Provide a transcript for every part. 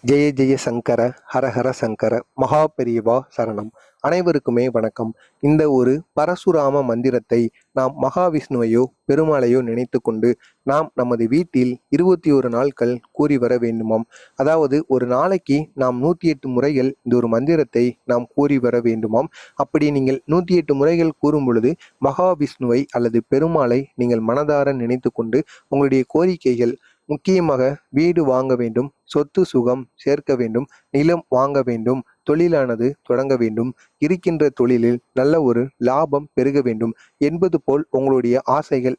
ஜெய ஜெய சங்கர ஹரஹர சங்கர மகா பெரியவா சரணம். அனைவருக்குமே வணக்கம். இந்த ஒரு பரசுராம மந்திரத்தை நாம் மகாவிஷ்ணுவையோ பெருமாளையோ நினைத்து கொண்டு நாம் நமது வீட்டில் 21 நாட்கள் கூறி வர வேண்டுமாம். அதாவது ஒரு நாளைக்கு நாம் 108 முறைகள் இந்த ஒரு மந்திரத்தை நாம் கூறி வர வேண்டுமாம். அப்படி நீங்கள் 108 முறைகள் கூறும் பொழுது மகாவிஷ்ணுவை அல்லது பெருமாளை நீங்கள் மனதார நினைத்து கொண்டு உங்களுடைய கோரிக்கைகள், முக்கியமாக வீடு வாங்க வேண்டும், சொத்து சுகம் சேர்க்க வேண்டும், நிலம் வாங்க வேண்டும், தொழிலானது தொடங்க வேண்டும், இருக்கின்ற தொழிலில் நல்ல ஒரு லாபம் பெருக வேண்டும் என்பது போல் உங்களுடைய ஆசைகள்,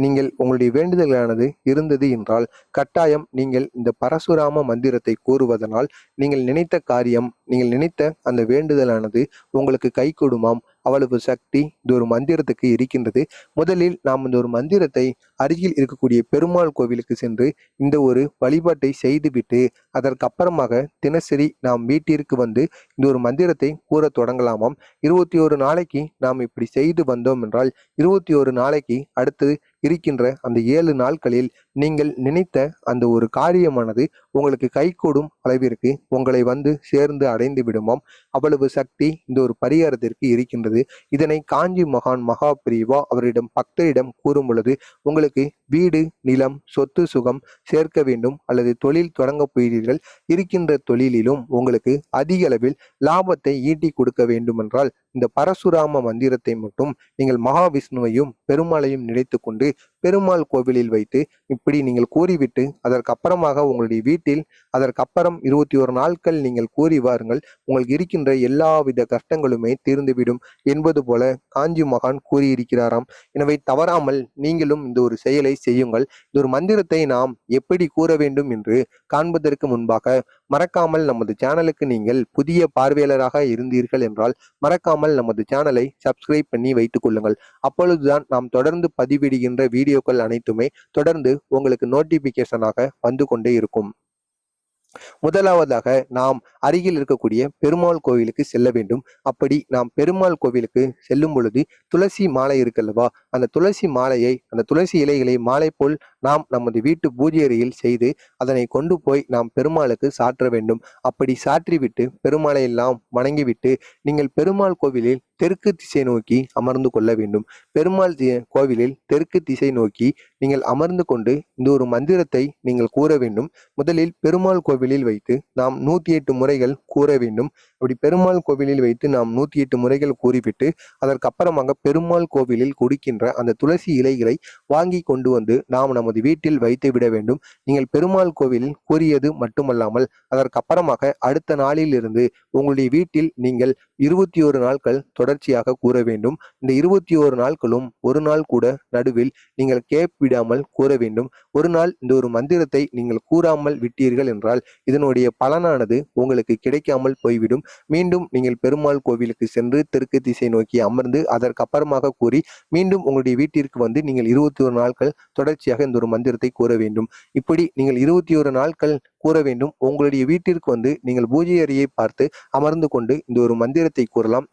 நீங்கள் உங்களுடைய வேண்டுதலானது இருந்தது என்றால் கட்டாயம் நீங்கள் இந்த பரசுராம மந்திரத்தை கூறுவதனால் நீங்கள் நினைத்த காரியம், நீங்கள் நினைத்த அந்த வேண்டுதலானது உங்களுக்கு கை கொடுமாம். அவ்வளவு சக்தி இந்த ஒரு மந்திரத்துக்கு இருக்கின்றது. முதலில் நாம் இந்த ஒரு மந்திரத்தை அருகில் இருக்கக்கூடிய பெருமாள் கோவிலுக்கு சென்று இந்த ஒரு வழிபாட்டை செய்துவிட்டு அதற்கப்புறமாக தினசரி நாம் வீட்டிற்கு வந்து இந்த ஒரு மந்திரத்தை கூற தொடங்கலாமாம். 21 நாளைக்கு நாம் இப்படி செய்து வந்தோம் என்றால் 21 நாளைக்கு அடுத்து இருக்கின்ற அந்த 7 நாட்களில் நீங்கள் நினைத்த அந்த ஒரு காரியமானது உங்களுக்கு கைகூடும் அளவிற்கு உங்களை வந்து சேர்ந்து அடைந்து விடுமாம். அவ்வளவு சக்தி இந்த ஒரு பரிகாரத்திற்கு இருக்கின்றது. இதனை காஞ்சி மகான் மகா பிரிவா அவரிடம் பக்தரிடம் கூறும் பொழுது உங்களுக்கு வீடு, நிலம், சொத்து சுகம் சேர்க்க வேண்டும் அல்லது தொழில் தொடங்க போகிறீர்கள், இருக்கின்ற தொழிலிலும் உங்களுக்கு அதிக அளவில் லாபத்தை ஈட்டி கொடுக்க வேண்டும் என்றால் இந்த பரசுராம மந்திரத்தை மட்டும் நீங்கள் மகாவிஷ்ணுவையும் பெருமாளையும் நினைத்து கொண்டு பெருமாள் கோவிலில் வைத்து இப்படி நீங்கள் கூறிவிட்டு அதற்கப்புறமாக உங்களுடைய வீட்டில் அதற்கப்புறம் 21 நாட்கள் நீங்கள் கூறி வாருங்கள். உங்களுக்கு இருக்கின்ற எல்லாவித கஷ்டங்களுமே தீர்ந்துவிடும் என்பது போல காஞ்சி மகான் கூறியிருக்கிறாராம். எனவே தவறாமல் நீங்களும் இந்த ஒரு செயலை செய்யுங்கள். இந்த ஒரு மந்திரத்தை நாம் எப்படி கூற வேண்டும் என்று காண்பதற்கு முன்பாக மறக்காமல் நமது சேனலுக்கு நீங்கள் புதிய பார்வையாளராக இருந்தீர்கள் என்றால் மறக்காமல் நமது சேனலை சப்ஸ்கிரைப் பண்ணி வைத்துக் கொள்ளுங்கள். அப்பொழுதுதான் நாம் தொடர்ந்து பதிவிடுகின்ற வீடியோக்கள் அனைத்துமே தொடர்ந்து உங்களுக்கு நோட்டிபிகேஷனாக வந்து கொண்டே இருக்கும். முதலாவதாக நாம் அருகில் இருக்கக்கூடிய பெருமாள் கோவிலுக்கு செல்ல வேண்டும். அப்படி நாம் பெருமாள் கோவிலுக்கு செல்லும் பொழுது துளசி மாலை இருக்குல்லவா, அந்த துளசி மாலையை, அந்த துளசி இலைகளை மாலை போல் நாம் நமது வீட்டு பூஜை அறையில் செய்து அதனை கொண்டு போய் நாம் பெருமாளுக்கு சாற்ற வேண்டும். அப்படி சாற்றிவிட்டு பெருமாளை எல்லாம் வணங்கிவிட்டு நீங்கள் பெருமாள் கோவிலில் தெற்கு திசை நோக்கி அமர்ந்து கொள்ள வேண்டும். பெருமாள் கோவிலில் தெற்கு திசை நோக்கி நீங்கள் அமர்ந்து கொண்டு இந்த ஒரு மந்திரத்தை நீங்கள் கூற வேண்டும். முதலில் பெருமாள் கோவிலில் வைத்து நாம் 108 முறைகள் கூற வேண்டும். அப்படி பெருமாள் கோவிலில் வைத்து நாம் 108 முறைகள் கூறிவிட்டு அதற்கப்புறமாக பெருமாள் கோவிலில் கொடுக்கின்ற அந்த துளசி இலைகளை வாங்கி கொண்டு வந்து நாம் நமது வீட்டில் வைத்து விட வேண்டும். நீங்கள் பெருமாள் கோவிலில் கூறியது மட்டுமல்லாமல் அதற்கப்புறமாக அடுத்த நாளில் இருந்து உங்களுடைய வீட்டில் நீங்கள் 21 நாட்கள் தொடர்ச்சியாக கூற வேண்டும். இந்த 21 நாட்களும் ஒரு நாள் கூட நடுவில் நீங்கள் கேப் விடாமல் கூற வேண்டும். ஒரு நாள் இந்த ஒரு மந்திரத்தை நீங்கள் கூறாமல் விட்டீர்கள் என்றால் இதனுடைய பலனானது உங்களுக்கு கிடைக்காமல் போய்விடும். மீண்டும் நீங்கள் பெருமாள் கோவிலுக்கு சென்று தெற்கு திசை நோக்கி அமர்ந்து அதற்கப்புறமாக கூறி மீண்டும் உங்களுடைய வீட்டிற்கு வந்து நீங்கள் 21 நாட்கள் தொடர்ச்சியாக இந்த ஒரு மந்திரத்தை கூற வேண்டும். இப்படி நீங்கள் 21 நாட்கள் கூற வேண்டும். உங்களுடைய வீட்டிற்கு வந்து நீங்கள் பூஜை அறையை பார்த்து அமர்ந்து கொண்டு இந்த ஒரு மந்திரத்தை கூறலாம்.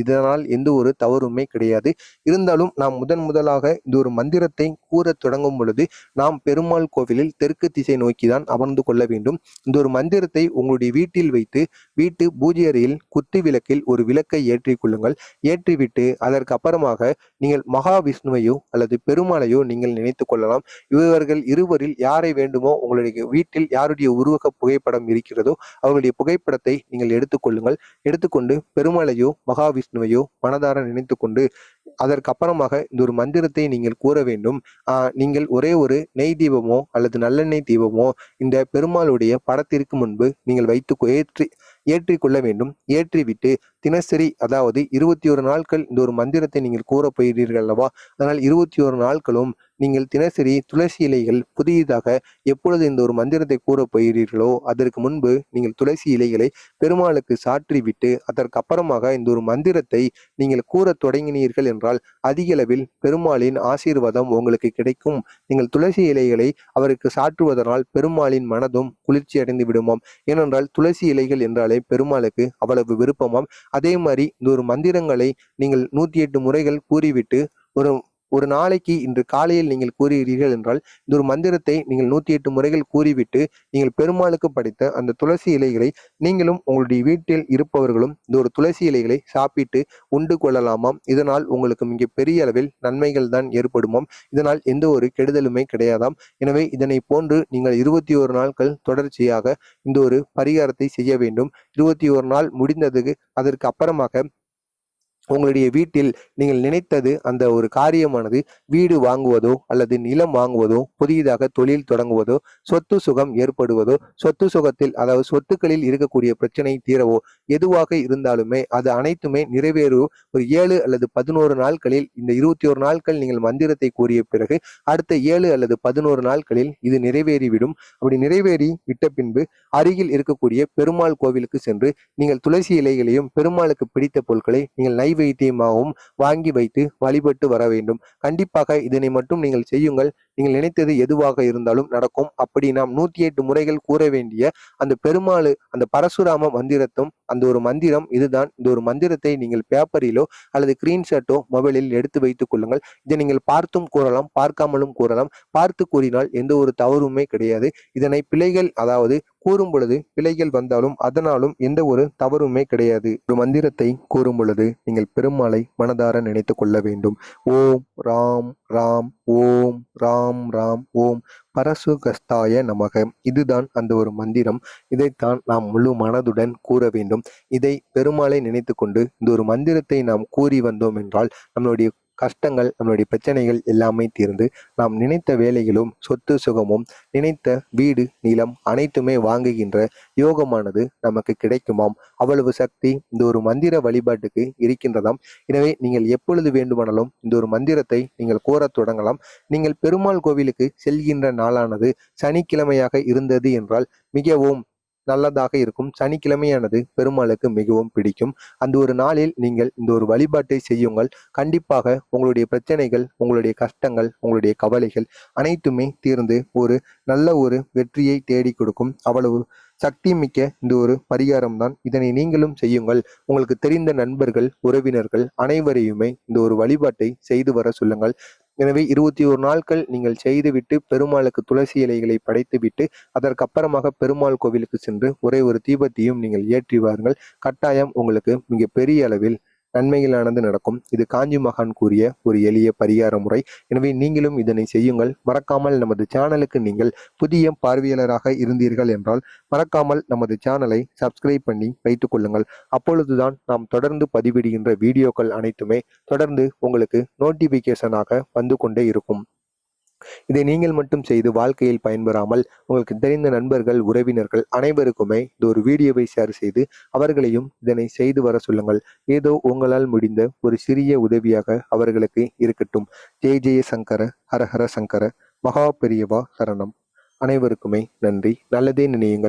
இதனால் எந்த ஒரு தவறுமே கிடையாது. இருந்தாலும் நாம் முதலாக இந்த ஒரு மந்திரத்தை கூற தொடங்கும் பொழுது நாம் பெருமாள் கோவிலில் தெற்கு திசை நோக்கி தான் அமர்ந்து கொள்ள வேண்டும். இந்த ஒரு மந்திரத்தை உங்களுடைய வீட்டில் வைத்து வீட்டு பூஜை அறையில் குத்து விளக்கில் ஒரு விளக்கை ஏற்றிக் கொள்ளுங்கள். ஏற்றிவிட்டு அதற்கு அப்புறமாக நீங்கள் மகாவிஷ்ணுவையோ அல்லது பெருமாளையோ நீங்கள் நினைத்துக் கொள்ளலாம். இவர்கள் இருவரில் யாரை வேண்டுமோ உங்களுடைய வீட்டில் யாருடைய உருவக புகைப்படம் இருக்கிறதோ அவர்களுடைய புகைப்படத்தை நீங்கள் எடுத்துக்கொள்ளுங்கள். எடுத்துக்கொண்டு பெருமாளையோ மகாவிஷ்ணுவையோ மனதார நினைத்து கொண்டு அதற்கப்புறமாக இந்த ஒரு மந்திரத்தை நீங்கள் கூற வேண்டும். நீங்கள் ஒரே ஒரு நெய் தீபமோ அல்லது நல்லெண்ணெய் தீபமோ இந்த பெருமாளுடைய படத்திற்கு முன்பு நீங்கள் வைத்து ஏற்றி கொள்ள வேண்டும். ஏற்றிவிட்டு தினசரி, அதாவது 21 நாட்கள் இந்த ஒரு மந்திரத்தை நீங்கள் கூற போகிறீர்கள் அல்லவா, அதனால் 21 நாட்களும் நீங்கள் தினசரி துளசி இலைகள் புதியதாக எப்பொழுது இந்த ஒரு மந்திரத்தை கூற போகிறீர்களோ அதற்கு முன்பு நீங்கள் துளசி இலைகளை பெருமாளுக்கு சாற்றி விட்டு அதற்கப்புறமாக இந்த ஒரு மந்திரத்தை நீங்கள் கூற தொடங்கினீர்கள் என்றால் அதிக அளவில் பெருமாளின் ஆசீர்வாதம் உங்களுக்கு கிடைக்கும். நீங்கள் துளசி இலைகளை அவருக்கு சாற்றுவதனால் பெருமாளின் மனதும் குளிர்ச்சி அடைந்து விடுமாம். ஏனென்றால் துளசி இலைகள் என்றாலே பெருமாளுக்கு அவ்வளவு விருப்பமாம். அதே மாதிரி இந்த ஒரு மந்திரங்களை நீங்கள் 108 முறைகள் கூறிவிட்டு ஒரு நாளைக்கு இன்று காலையில் நீங்கள் கூறுகிறீர்கள் என்றால் இந்த ஒரு மந்திரத்தை நீங்கள் 108 முறைகள் கூறிவிட்டு நீங்கள் பெருமாளுக்கு படைத்த அந்த துளசி இலைகளை நீங்களும் உங்களுடைய வீட்டில் இருப்பவர்களும் இந்த ஒரு துளசி இலைகளை சாப்பிட்டு உண்டு கொள்ளலாமாம். இதனால் உங்களுக்கு மிக பெரிய அளவில் நன்மைகள் தான் ஏற்படுமாம். இதனால் எந்த ஒரு கெடுதலுமே கிடையாதாம். எனவே இதனை போன்று நீங்கள் 21 நாட்கள் தொடர்ச்சியாக இந்த ஒரு பரிகாரத்தை செய்ய வேண்டும். 21 நாள் முடிந்ததுக்கு அதற்கு அப்புறமாக உங்களுடைய வீட்டில் நீங்கள் நினைத்தது அந்த ஒரு காரியமானது வீடு வாங்குவதோ அல்லது நிலம் வாங்குவதோ, புதியதாக தொழில் தொடங்குவதோ, சொத்து சுகம் ஏற்படுவதோ, சொத்து சுகத்தில் அதாவது சொத்துக்களில் இருக்கக்கூடிய பிரச்சனை தீரவோ எதுவாக இருந்தாலுமே அது அனைத்துமே நிறைவேறும். ஒரு 7 அல்லது 11 நாட்களில் இந்த 21 நாட்கள் நீங்கள் மந்திரத்தை கூறிய பிறகு அடுத்த 7 அல்லது 11 நாட்களில் இது நிறைவேறிவிடும். அப்படி நிறைவேறி விட்ட பின்பு அருகில் இருக்கக்கூடிய பெருமாள் கோவிலுக்கு சென்று நீங்கள் துளசி இலைகளையும் பெருமாளுக்கு பிடித்த பொருட்களை நீங்கள் நைவேத்தியமாகவும் வாங்கி வைத்து வழிபட்டு வர வேண்டும். கண்டிப்பாக இதனை மட்டும் நீங்கள் செய்யுங்கள். நீங்கள் நினைத்தது எதுவாக இருந்தாலும் நடக்கும். அப்படி நாம் 108 முறைகள் கூற வேண்டிய அந்த பெருமாள் அந்த பரசுராம மந்திரத்தும் அந்த ஒரு மந்திரம் இதுதான். இந்த ஒரு மந்திரத்தை நீங்கள் பேப்பரிலோ அல்லது ஸ்கிரீன்ஷாட்டோ மொபைலில் எடுத்து வைத்துக் கொள்ளுங்கள். இதை நீங்கள் பார்த்தும் கூறலாம், பார்க்காமலும் கூறலாம். பார்த்து கூறினால் எந்த ஒரு தவறுமே கிடையாது. இதனை பிழைகள் அதாவது கூறும் பொழுது பிழைகள் வந்தாலும் அதனாலும் எந்த ஒரு தவறுமே கிடையாது. ஒரு மந்திரத்தை கூறும் பொழுது நீங்கள் பெருமாளை மனதார நினைத்து கொள்ள வேண்டும். ஓம் ராம் ராம் ஓம் ராம் ராம் ஓம் பரசுகஸ்தாய நமக. இதுதான் அந்த ஒரு மந்திரம். இதைத்தான் நாம் முழு மனதுடன் கூற வேண்டும். இதை பெருமாளை நினைத்து கொண்டு இந்த ஒரு மந்திரத்தை நாம் கூறி வந்தோம் என்றால் நம்மளுடைய கஷ்டங்கள் நம்மளுடைய பிரச்சனைகள் எல்லாமே தீர்ந்து நாம் நினைத்த வேலைகளும் சொத்து சுகமும் நினைத்த வீடு நிலம் அனைத்துமே வாங்குகின்ற யோகமானது நமக்கு கிடைக்குமாம். அவ்வளவு சக்தி இந்த ஒரு மந்திர வழிபாட்டுக்கு இருக்கின்றதாம். எனவே நீங்கள் எப்பொழுது வேண்டுமானாலும் இந்த ஒரு மந்திரத்தை நீங்கள் கூறத் தொடங்கலாம். நீங்கள் பெருமாள் கோவிலுக்கு செல்கின்ற நாளானது சனிக்கிழமையாக இருந்தது என்றால் மிகவும் நல்லதாக இருக்கும். சனிக்கிழமையானது பெருமாளுக்கு மிகவும் பிடிக்கும். அந்த ஒரு நாளில் நீங்கள் இந்த ஒரு வழிபாட்டை செய்யுங்கள். கண்டிப்பாக உங்களுடைய பிரச்சனைகள், உங்களுடைய கஷ்டங்கள், உங்களுடைய கவலைகள் அனைத்துமே தீர்ந்து ஒரு நல்ல ஒரு வெற்றியை தேடி கொடுக்கும். அவ்வளவு சக்தி மிக்க இந்த ஒரு பரிகாரம் தான். இதனை நீங்களும் செய்யுங்கள். உங்களுக்கு தெரிந்த நண்பர்கள், உறவினர்கள் அனைவரையுமே இந்த ஒரு வழிபாட்டை செய்து வர சொல்லுங்கள். எனவே 21 நாட்கள் நீங்கள் செய்துவிட்டு பெருமாளுக்கு துளசி இலைகளை படைத்துவிட்டு அதற்கு அப்புறமாக பெருமாள் கோவிலுக்கு சென்று ஒரே ஒரு தீபத்தையும் நீங்கள் ஏற்றி வாருங்கள். கட்டாயம் உங்களுக்கு மிக பெரிய அளவில் நன்மைகளானது நடக்கும். இது காஞ்சி மகான் கூறிய ஒரு எளிய பரிகார முறை. எனவே நீங்களும் இதனை செய்யுங்கள். மறக்காமல் நமது சேனலுக்கு நீங்கள் புதிய பார்வையாளராக இருந்தீர்கள் என்றால் மறக்காமல் நமது சேனலை சப்ஸ்கிரைப் பண்ணி வைத்துக் கொள்ளுங்கள். அப்பொழுதுதான் நாம் தொடர்ந்து பதிவிடுகின்ற வீடியோக்கள் அனைத்துமே தொடர்ந்து உங்களுக்கு நோட்டிபிகேஷனாக வந்து கொண்டே இருக்கும். இதை நீங்கள் மட்டும் செய்து வாழ்க்கையில் பயன்பெறாமல் உங்களுக்கு தெரிந்த நண்பர்கள், உறவினர்கள் அனைவருக்குமே இந்த ஒரு வீடியோவை ஷேர் செய்து அவர்களையும் இதனை செய்து வர சொல்லுங்கள். ஏதோ உங்களால் முடிந்த ஒரு சிறிய உதவியாக அவர்களுக்கு இருக்கட்டும். ஜெய ஜெய சங்கர, ஹரஹர சங்கர, மகா பெரியவா சரணம். அனைவருக்குமே நன்றி. நல்லதே நினையுங்கள்.